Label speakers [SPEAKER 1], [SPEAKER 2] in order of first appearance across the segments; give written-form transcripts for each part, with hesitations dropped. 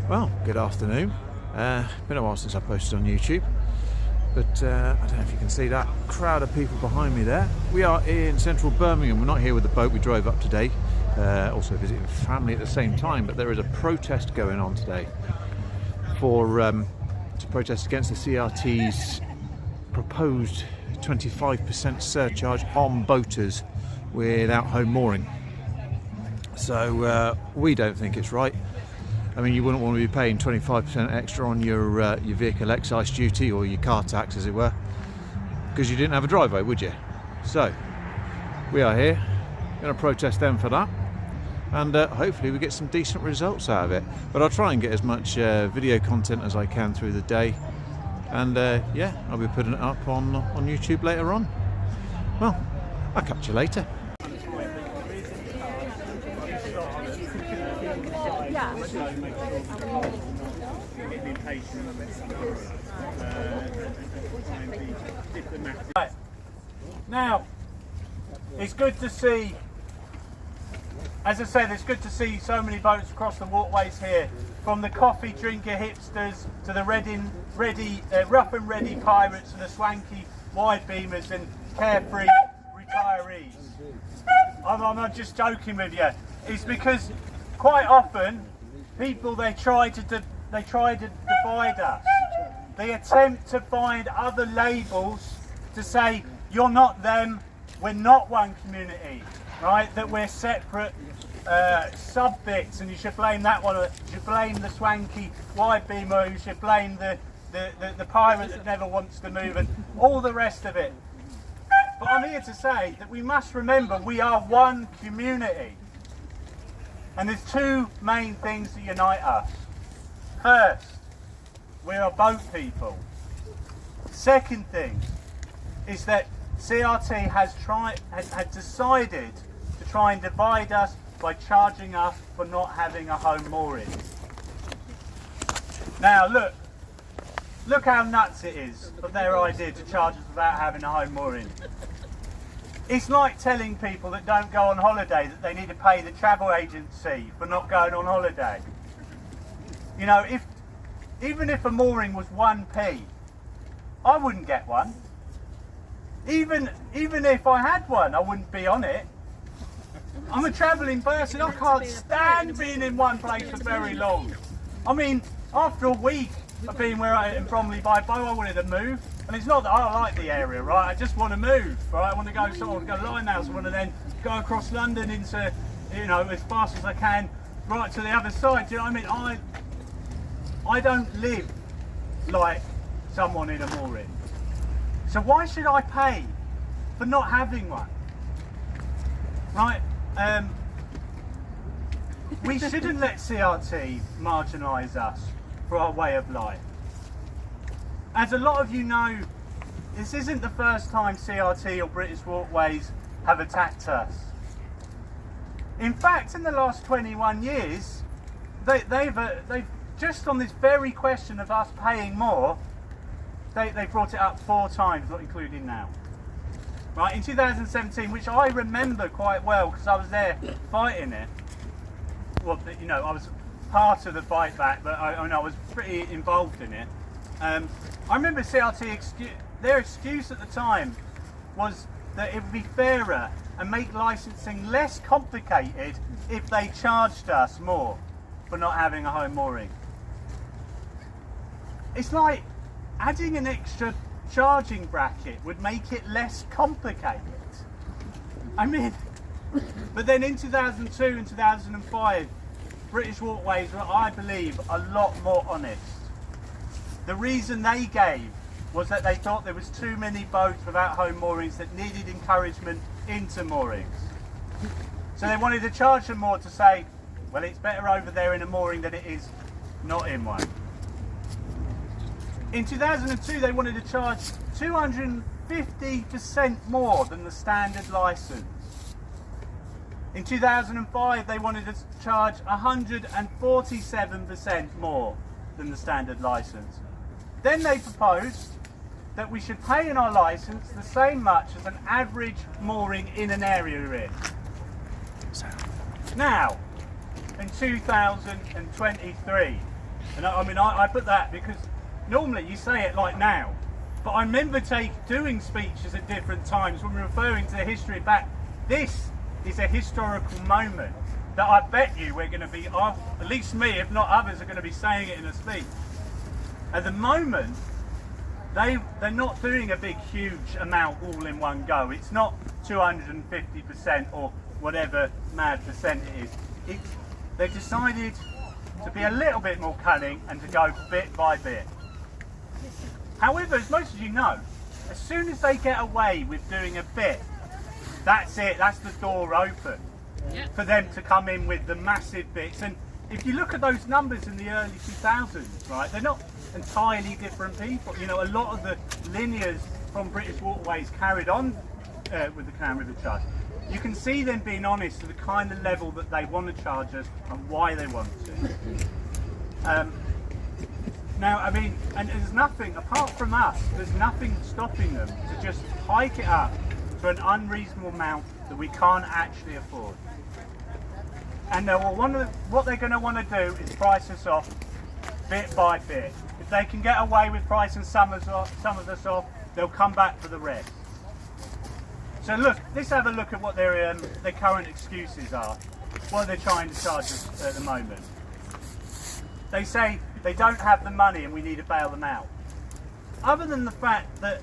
[SPEAKER 1] Well, good afternoon. Been a while since I posted on YouTube, but I don't know if you can see that crowd of people behind me there. We are in central Birmingham. We're not here with the boat. We drove up today, also visiting family at the same time, but there is a protest going on today to protest against the CRT's proposed 25% surcharge on boaters without home mooring. So we don't think it's right. I mean, you wouldn't want to be paying 25% extra on your vehicle excise duty or your car tax, as it were, because you didn't have a driveway, would you? So we are here, going to protest them for that, and hopefully we get some decent results out of it. But I'll try and get as much video content as I can through the day, and yeah, I'll be putting it up on YouTube later on. Well, I'll catch you later.
[SPEAKER 2] Right. Now, it's good to see, as I said, it's good to see so many boats across the waterways here, from the coffee drinker hipsters to the rough and ready pirates to the swanky wide beamers and carefree retirees. I'm not just joking with you. It's because quite often people they try to divide us. They attempt to find other labels to say you're not them, we're not one community, right? That we're separate sub-bits, and you should blame that one. You should blame the swanky wide beamer. You should blame the pirate that never wants to move, and all the rest of it. But I'm here to say that we must remember we are one community. And there's two main things that unite us. First, we are boat people. Second thing is that CRT has decided to try and divide us by charging us for not having a home mooring. Now look how nuts it is of their idea to charge us without having a home mooring. It's like telling people that don't go on holiday that they need to pay the travel agency for not going on holiday. You know, even if a mooring was 1p, I wouldn't get one. Even if I had one, I wouldn't be on it. I'm a travelling person. I can't stand being in one place for very long. I mean, after a week of being where I am Bromley by boat, I wanted to move. And it's not that I like the area, right? I just want to move, right? I want to go somewhere, I want to go Limehouse. I want to then go across London into, you know, as fast as I can, right to the other side. Do you know what I mean? I don't live like someone in a mooring. So why should I pay for not having one? Right? We shouldn't let CRT marginalise us for our way of life. As a lot of you know, this isn't the first time CRT or British Waterways have attacked us. In fact, in the last 21 years, they've just on this very question of us paying more, they brought it up 4 times, not including now. Right, in 2017, which I remember quite well because I was there fighting it. Well, you know, I was part of the fight back, but I was pretty involved in it. I remember CRT, their excuse at the time was that it would be fairer and make licensing less complicated if they charged us more for not having a home mooring. It's like adding an extra charging bracket would make it less complicated. I mean, but then in 2002 and 2005, British Waterways were, I believe, a lot more honest. The reason they gave was that they thought there was too many boats without home moorings that needed encouragement into moorings. So they wanted to charge them more to say, well, it's better over there in a mooring than it is not in one. In 2002, they wanted to charge 250% more than the standard licence. In 2005, they wanted to charge 147% more than the standard licence. Then they proposed that we should pay in our licence the same much as an average mooring in an area we're in. Now, in 2023, And I mean, I put that because normally you say it like now, but I remember doing speeches at different times when we're referring to the history back. This is a historical moment that I bet you we're going to be, at least me, if not others, are going to be saying it in a speech. At the moment, they're not doing a big, huge amount all in one go. It's not 250% or whatever mad percent it is. They've decided to be a little bit more cunning and to go bit by bit. However, as most of you know, as soon as they get away with doing a bit, that's it, that's the door open for them to come in with the massive bits. And if you look at those numbers in the early 2000s, right, they're not entirely different people. You know, a lot of the linears from British Waterways carried on with the Canal River charge. You can see them being honest to the kind of level that they want to charge us and why they want to. Now, I mean, and there's nothing, apart from us, there's nothing stopping them to just hike it up to an unreasonable amount that we can't actually afford. And what they're going to want to do is price us off bit by bit. If they can get away with pricing some of us off, they'll come back for the rest. So look, let's have a look at what their current excuses are. What they're trying to charge us at the moment. They say they don't have the money and we need to bail them out. Other than the fact that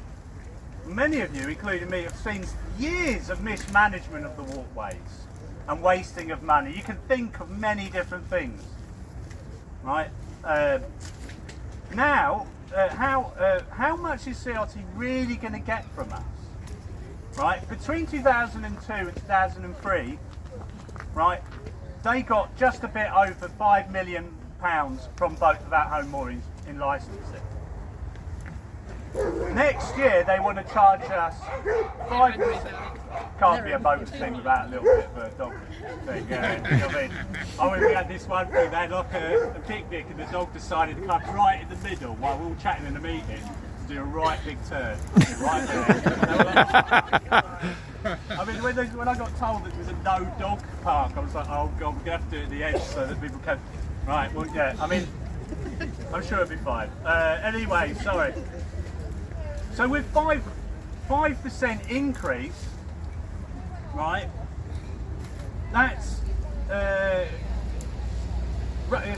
[SPEAKER 2] many of you, including me, have seen years of mismanagement of the walkways and wasting of money. You can think of many different things, right? Now, how much is CRT really going to get from us? Right, between 2002 and 2003, right, they got just a bit over £5 million from boats without home moorings in licensing. Next year they want to charge us 5%. Can't be a boat thing without a little bit of a dog thing. You know what I mean? I mean, we had this one thing, they had like a picnic and the dog decided to come right in the middle while we were all chatting in the meeting. Do a right big turn, right there. I mean, when I got told that there was a no dog park, I was like, oh god, we're going to have to do it at the edge so that people can. Right, well, yeah, I mean, I'm sure it'll be fine. Anyway, sorry. So with 5% increase, right, that's,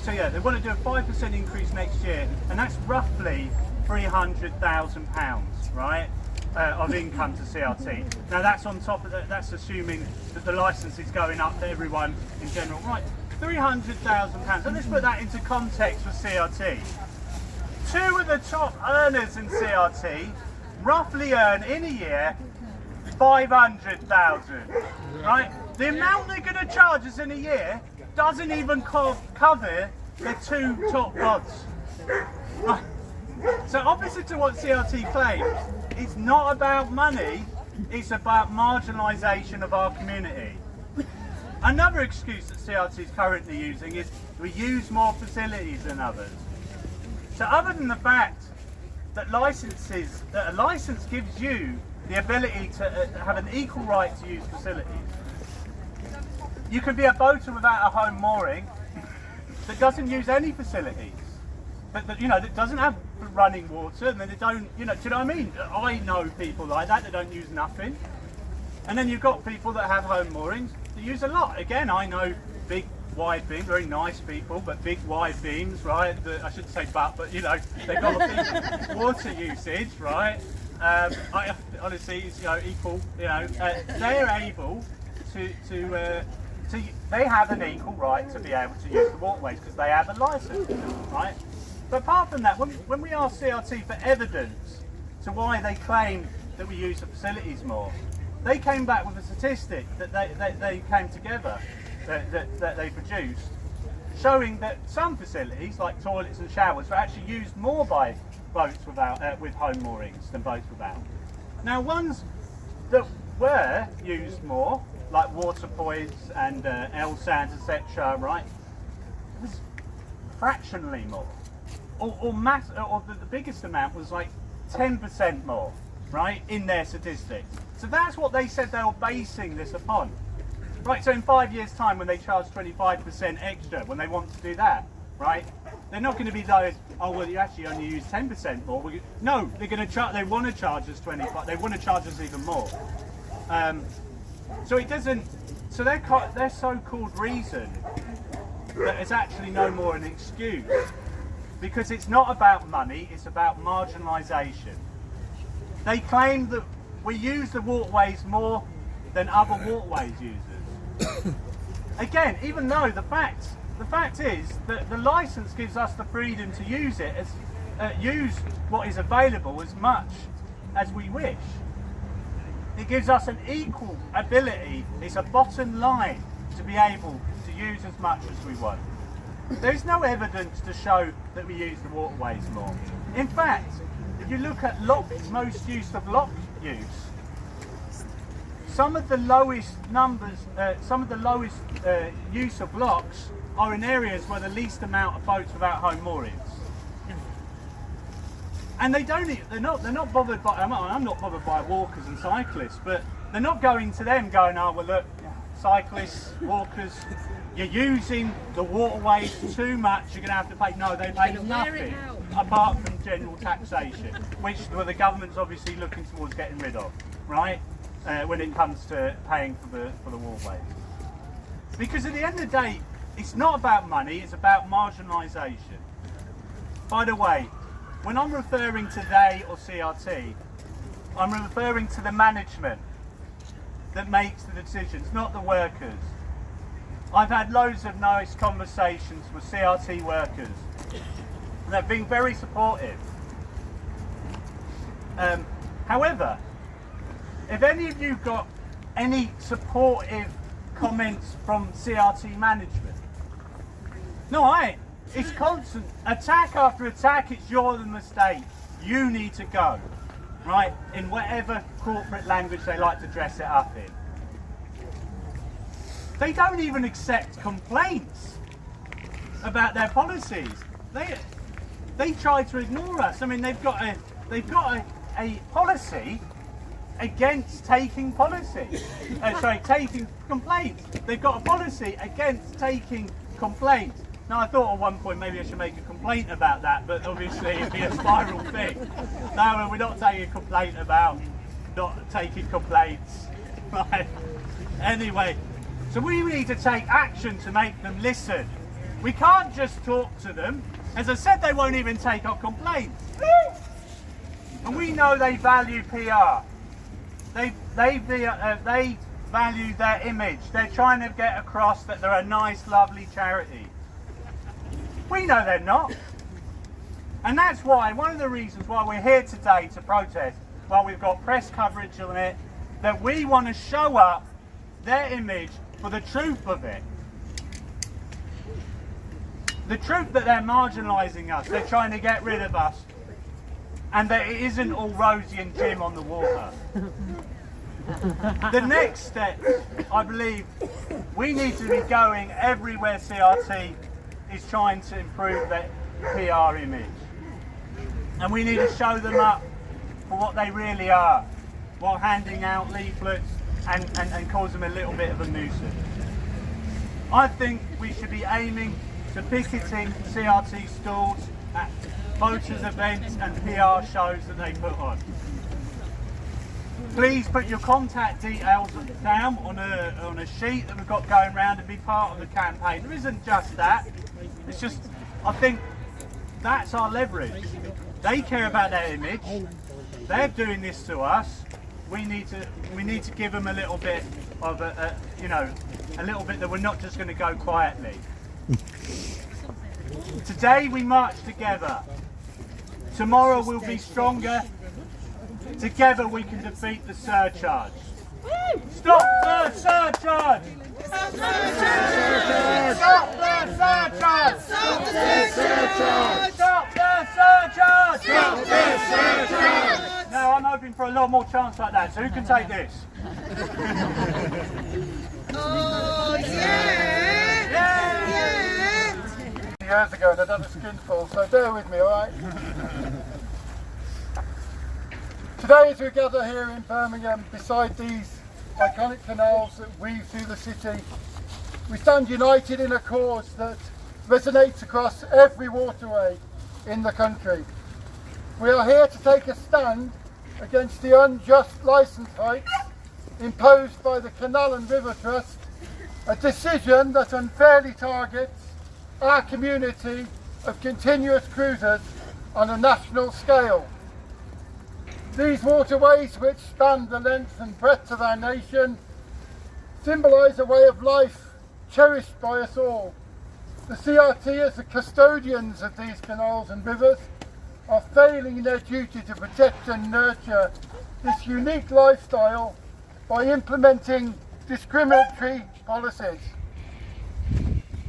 [SPEAKER 2] so yeah, they want to do a 5% increase next year, and that's roughly £300,000, right, of income to CRT. Now that's on top of that, that's assuming that the licence is going up to everyone in general. Right, £300,000. And let's put that into context for CRT. Two of the top earners in CRT roughly earn in a year 500,000, right? The amount they're going to charge us in a year doesn't even cover the two top pods. Right. So opposite to what CRT claims, it's not about money, it's about marginalisation of our community. Another excuse that CRT is currently using is we use more facilities than others. So other than the fact that a license gives you the ability to have an equal right to use facilities, you can be a boater without a home mooring that doesn't use any facilities. But that, you know, that doesn't have running water, and then they don't, you know, do you know what I mean? I know people like that don't use nothing. And then you've got people that have home moorings that use a lot. Again, I know big wide beams, very nice people, but big wide beams, right? I shouldn't say but you know, they've got a big water usage, right? Honestly, it's, you know, equal, you know, they're able to they have an equal right to be able to use the waterways because they have a license, right? But apart from that, when we ask CRT for evidence to why they claim that we use the facilities more, they came back with a statistic that they came together, that they produced, showing that some facilities, like toilets and showers, were actually used more by boats with home moorings than boats without. Now, ones that were used more, like water points and L sands, etc., right, it was fractionally more. Or the biggest amount was like 10% more, right, in their statistics. So that's what they said they were basing this upon. Right, so in 5 years' time, when they charge 25% extra, when they want to do that, right, they're not going to be those, oh well, you actually only use 10% more. No, they're going to charge. They want to charge us 25. They want to charge us even more. So it doesn't. So their so-called reason that is actually no more an excuse, because it's not about money. It's about marginalisation. They claim that we use the waterways more than other waterways users. Again, even though the fact is that the licence gives us the freedom to use it use what is available as much as we wish. It gives us an equal ability. It's a bottom line to be able to use as much as we want. There's no evidence to show that we use the waterways more. In fact, if you look at most use of lock use, some of the lowest numbers, use of locks are in areas where the least amount of boats without home moorings. And they're not bothered by. I'm not bothered by walkers and cyclists, but they're not going to them going, oh well, look, cyclists, walkers, you're using the waterways too much. You're going to have to pay. No, they pay nothing apart from general taxation, which the government's obviously looking towards getting rid of, right? When it comes to paying for the waterways, because at the end of the day, it's not about money. It's about marginalisation. By the way, when I'm referring to they or CRT, I'm referring to the management that makes the decisions, not the workers. I've had loads of nice conversations with CRT workers. They've been very supportive. However, if any of you got any supportive comments from CRT management, no, I ain't. It's constant attack after attack. It's your mistake. You need to go, right? In whatever corporate language they like to dress it up in. They don't even accept complaints about their policies. They try to ignore us. I mean, they've got a policy against taking taking complaints. They've got a policy against taking complaints. Now, I thought at one point maybe I should make a complaint about that, but obviously it'd be a spiral thing. No, we're not taking a complaint about not taking complaints. Right? Anyway, so we need to take action to make them listen. We can't just talk to them. As I said, they won't even take our complaints. And we know they value PR. They value their image. They're trying to get across that they're a nice, lovely charity. We know they're not. And that's why, one of the reasons why we're here today to protest, while we've got press coverage on it, that we want to show up their image for the truth of it. The truth that they're marginalising us, they're trying to get rid of us, and that it isn't all rosy and Jim on the water. The next step, I believe, we need to be going everywhere CRT is trying to improve their PR image. And we need to show them up for what they really are, while handing out leaflets and cause them a little bit of a nuisance. I think we should be aiming to picketing CRT stalls at voters' events and PR shows that they put on. Please put your contact details down on a sheet that we've got going around and be part of the campaign. There isn't just that. It's just, I think that's our leverage. They care about their image. They're doing this to us. We need to give them a little bit of a little bit that we're not just going to go quietly. Today we march together. Tomorrow we'll be stronger. Together we can defeat the surcharge. Stop the surcharge! Stop the surcharge! Stop the surcharge! Stop the surcharge! Stop the surcharge! Stop the surcharge! Now I'm hoping for a lot more chants like that. So who can take this?
[SPEAKER 3] Oh yeah!
[SPEAKER 2] Yeah!
[SPEAKER 3] Years ago, and I've done a skinful, so bear with me, all right? Today, as we gather here in Birmingham, beside these iconic canals that weave through the city, we stand united in a cause that resonates across every waterway in the country. We are here to take a stand against the unjust licence hikes imposed by the Canal and River Trust, a decision that unfairly targets our community of continuous cruisers on a national scale. These waterways, which span the length and breadth of our nation, symbolise a way of life cherished by us all. The CRT, as the custodians of these canals and rivers, are failing in their duty to protect and nurture this unique lifestyle by implementing discriminatory policies.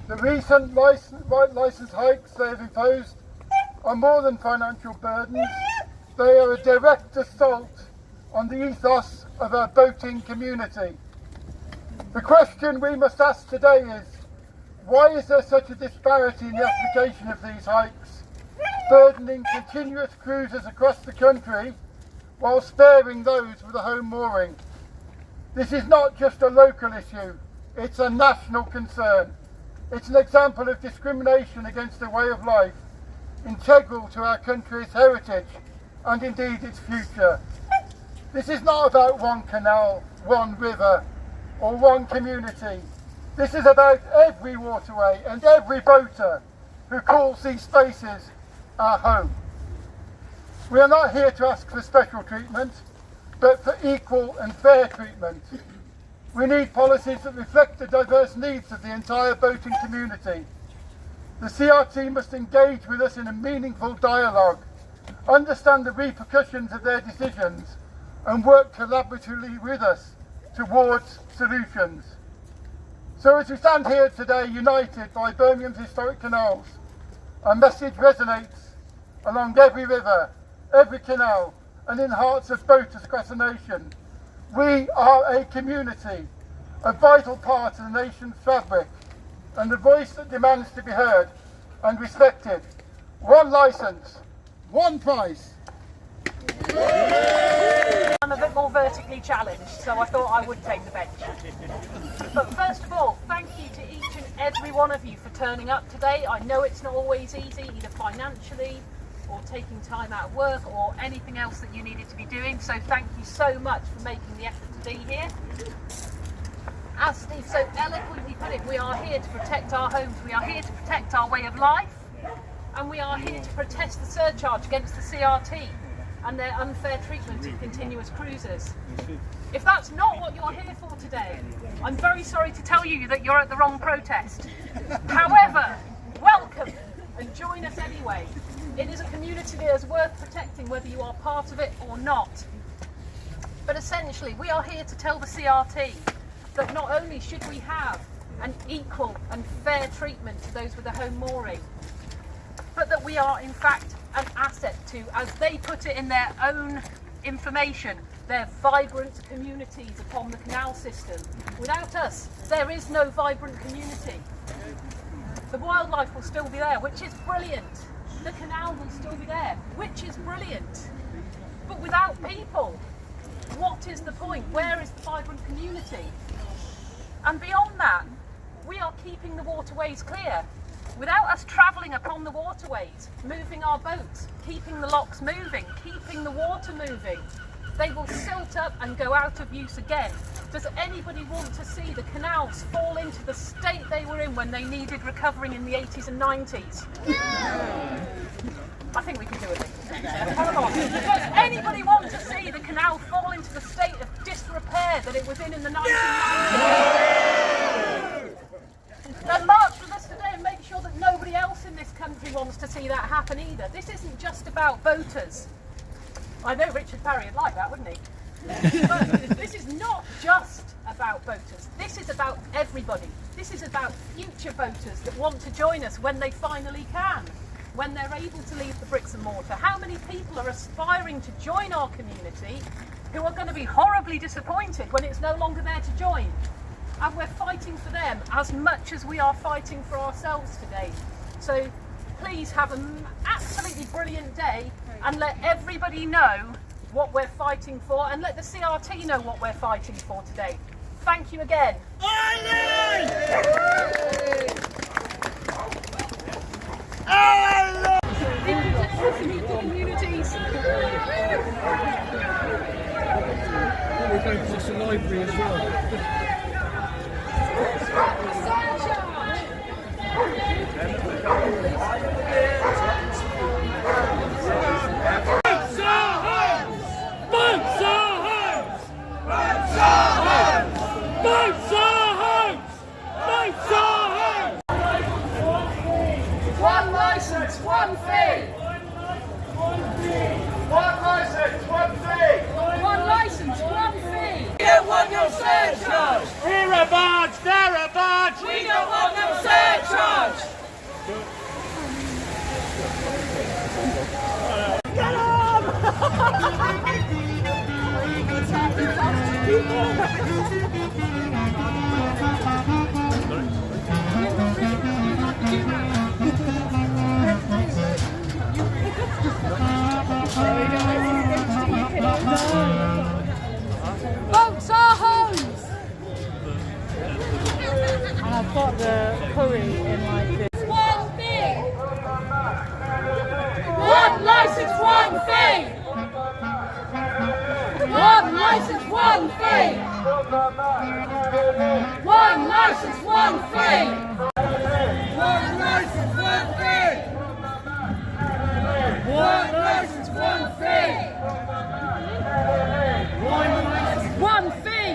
[SPEAKER 3] The recent licence hikes they have imposed are more than financial burdens. They are a direct assault on the ethos of our boating community. The question we must ask today is, why is there such a disparity in the application of these hikes, burdening continuous cruisers across the country while sparing those with a home mooring? This is not just a local issue, it's a national concern. It's an example of discrimination against a way of life integral to our country's heritage and indeed its future. This is not about one canal, one river or one community. This is about every waterway and every boater who calls these spaces our home. We are not here to ask for special treatment, but for equal and fair treatment. We need policies that reflect the diverse needs of the entire boating community. The CRT must engage with us in a meaningful dialogue, understand the repercussions of their decisions, and work collaboratively with us towards solutions. So as we stand here today, united by Birmingham's historic canals, our message resonates along every river, every canal, and in the hearts of boaters across the nation. We are a community, a vital part of the nation's fabric, and a voice that demands to be heard and respected. One licence, one price.
[SPEAKER 4] I'm a bit more vertically challenged, so I thought I would take the bench. But first of all, thank you to each and every one of you for turning up today. I know it's not always easy, either financially or taking time out of work or anything else that you needed to be doing, so thank you so much for making the effort to be here. As Steve so eloquently put it, we are here to protect our homes, we are here to protect our way of life, and we are here to protest the surcharge against the CRT and their unfair treatment of continuous cruisers. If that's not what you're here for today, I'm very sorry to tell you that you're at the wrong protest. However, welcome and join us anyway. It is a community that is worth protecting whether you are part of it or not. But essentially, we are here to tell the CRT that not only should we have an equal and fair treatment to those with a home mooring, but that we are in fact an asset to, as they put it in their own information, their vibrant communities upon the canal system. Without us, there is no vibrant community. The wildlife will still be there, which is brilliant. The canal will still be there, which is brilliant. But without people, what is the point? Where is the vibrant community? And beyond that, we are keeping the waterways clear. Without us travelling upon the waterways, moving our boats, keeping the locks moving, keeping the water moving, they will silt up and go out of use again. Does anybody want to see the canals fall into the state they were in when they needed recovering in the 80s and 90s? I think we can do it. Come on. Does anybody want to see the canal fall into the state of disrepair that it was in the 1990s? Then march with us today and make sure that nobody else in this country wants to see that happen either. This isn't just about boaters. I know Richard Parry would like that, wouldn't he? But this is not just about boaters. This is about everybody. This is about future boaters that want to join us when they finally can, when they're able to leave the bricks and mortar. How many people are aspiring to join our community who are going to be horribly disappointed when it's no longer there to join? And we're fighting for them as much as we are fighting for ourselves today. So please have an absolutely brilliant day and let everybody know what we're fighting for, and let the CRT know what we're fighting for today. Thank you again. Communities.
[SPEAKER 5] We're going past the library as well.
[SPEAKER 4] One license, one fee.
[SPEAKER 3] One license, one fee.
[SPEAKER 4] One license, one fee.
[SPEAKER 6] We don't want no surcharge!
[SPEAKER 2] Here a barge, there a barge!
[SPEAKER 6] We don't want no surcharge!
[SPEAKER 4] Boats are homes. And I've got the curry in like this.
[SPEAKER 6] One thing! One license, one fee! One license, one fee! One license, one fee! One license, one fee! One license, one fee! One fee!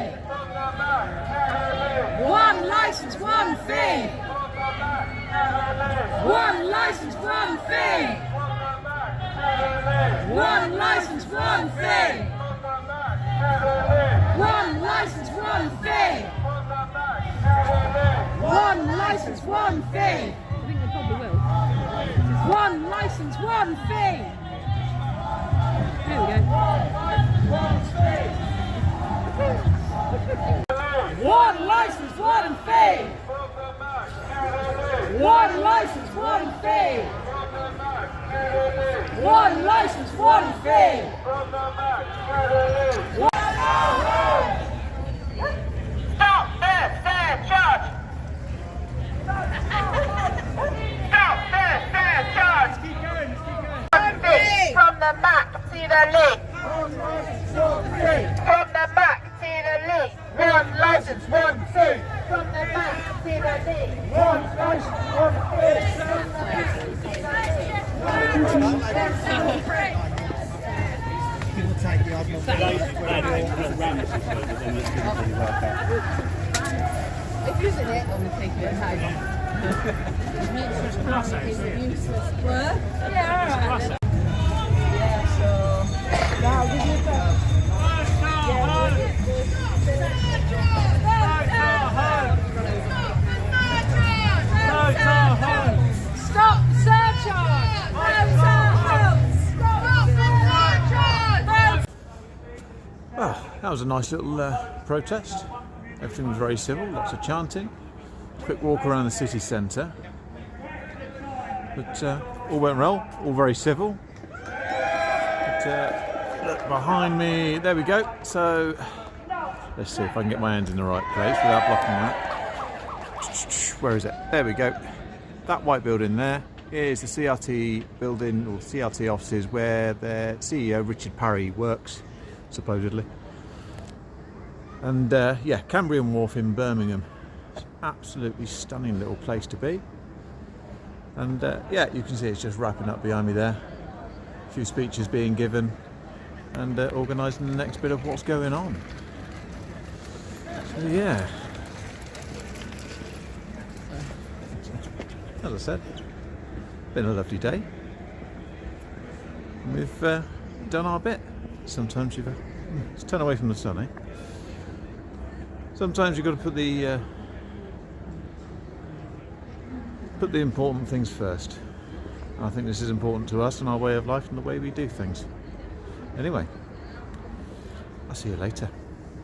[SPEAKER 6] One license, one fee! One license, one fee! One license, one fee! One license, one fee! One license, one fee!
[SPEAKER 4] I think they probably will.
[SPEAKER 6] One license, one fee!
[SPEAKER 4] Here we go.
[SPEAKER 6] One license, one fee! One license, one fee! One license, one fee! Stop there, surcharge! Stop there, surcharge! From the back to the lead. From the back to the lead. One license, one fee. From the back to the lead. One license, one
[SPEAKER 5] People take the odd
[SPEAKER 7] If using it, I'm going to take it home. Useless work. Yeah, alright. Yeah, so now give you a go.
[SPEAKER 6] Stop surcharge!
[SPEAKER 1] Well, that was a nice little protest. Everything was very civil, lots of chanting. Quick walk around the city centre. But all went well, all very civil. But look behind me, there we go. So let's see if I can get my hands in the right place without blocking that. Where is it? There we go. That white building there is the CRT building, or CRT offices, where their CEO Richard Parry works, supposedly. And yeah, Cambrian Wharf in Birmingham. It's an absolutely stunning little place to be. And yeah, you can see it's just wrapping up behind me there. A few speeches being given and organising the next bit of what's going on. So yeah, as I said, been a lovely day. We've done our bit. Sometimes you've let's turn away from the sun, eh? Sometimes you've got to put the important things first. And I think this is important to us and our way of life and the way we do things. Anyway, I'll see you later.